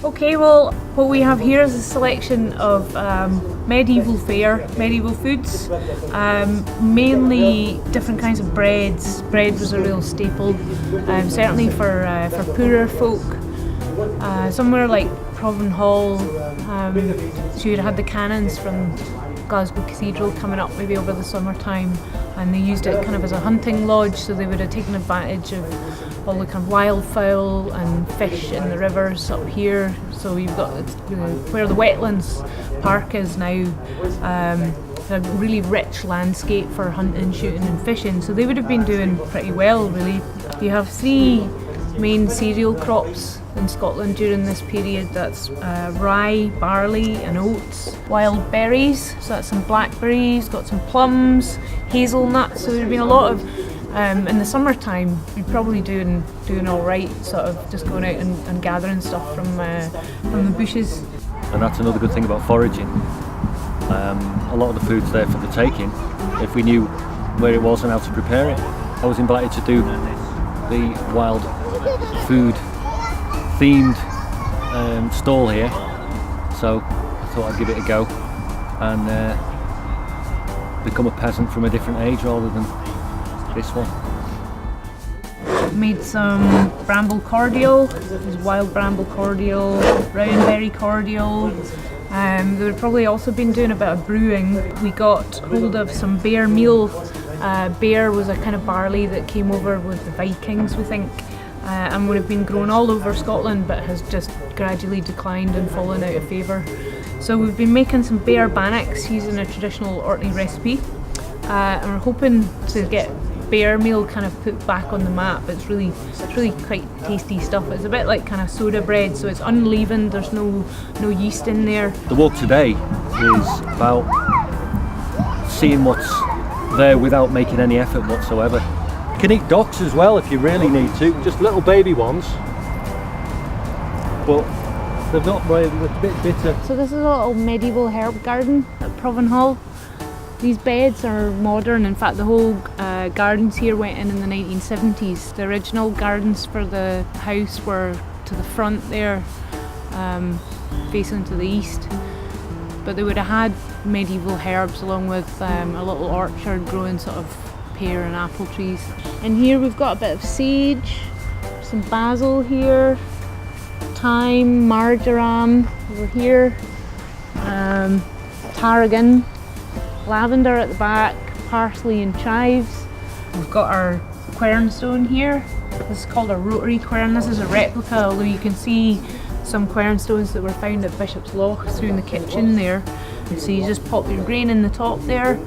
Okay, well, what we have here is a selection of medieval fare, medieval foods, mainly different kinds of breads. Bread was a real staple, certainly for poorer folk. Somewhere like Provan Hall, so you'd had the cannons from Glasgow Cathedral coming up maybe over the summertime, and they used it kind of as a hunting lodge, so they would have taken advantage of all the kind of wildfowl and fish in the rivers up here. So you've got where the wetlands park is now, a really rich landscape for hunting, shooting and fishing, so they would have been doing pretty well really. You have three main cereal crops in Scotland during this period. That's rye, barley and oats. Wild berries, so that's some blackberries, got some plums, hazelnuts, so there have been a lot of, in the summertime we'd probably doing all right, sort of just going out and gathering stuff from the bushes. And that's another good thing about foraging. A lot of the food's there for the taking if we knew where it was and how to prepare it. I was invited to do the wild food themed stall here, so I thought I'd give it a go and become a peasant from a different age rather than this one. Made some bramble cordial, there's wild bramble cordial, roundberry cordial. They would probably also been doing a bit of brewing. We got hold of some bear meal. Bear was a kind of barley that came over with the Vikings, we think, and would have been grown all over Scotland but has just gradually declined and fallen out of favour. So we've been making some bear bannocks using a traditional Orkney recipe, and we're hoping to get bear meal kind of put back on the map. It's really quite tasty stuff. It's a bit like kind of soda bread, so it's unleavened, there's no yeast in there. The walk today is about seeing what's there without making any effort whatsoever. You can eat docks as well if you really need to, just little baby ones, but they're not really, a bit bitter. So this is a little medieval herb garden at Provan Hall. These beds are modern. In fact, the whole gardens here went in the 1970s. The original gardens for the house were to the front there, facing to the east. But they would have had medieval herbs along with a little orchard growing sort of pear and apple trees. And here we've got a bit of sage, some basil here, thyme, marjoram over here, tarragon, lavender at the back, parsley and chives. We've got our quernstone here. This is called a rotary quern. This is a replica, although you can see some quernstones that were found at Bishop's Loch through in the kitchen there. And so you just pop your grain in the top there,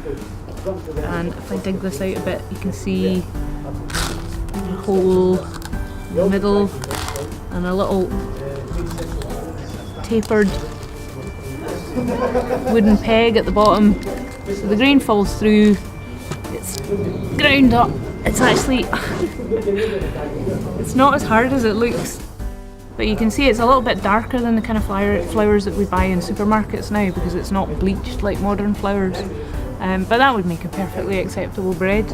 and if I dig this out a bit you can see a hole in the middle and a little tapered wooden peg at the bottom. So the grain falls through, it's ground up. It's actually, it's not as hard as it looks, but you can see it's a little bit darker than the kind of flours that we buy in supermarkets now, because it's not bleached like modern flours. But that would make a perfectly acceptable bread.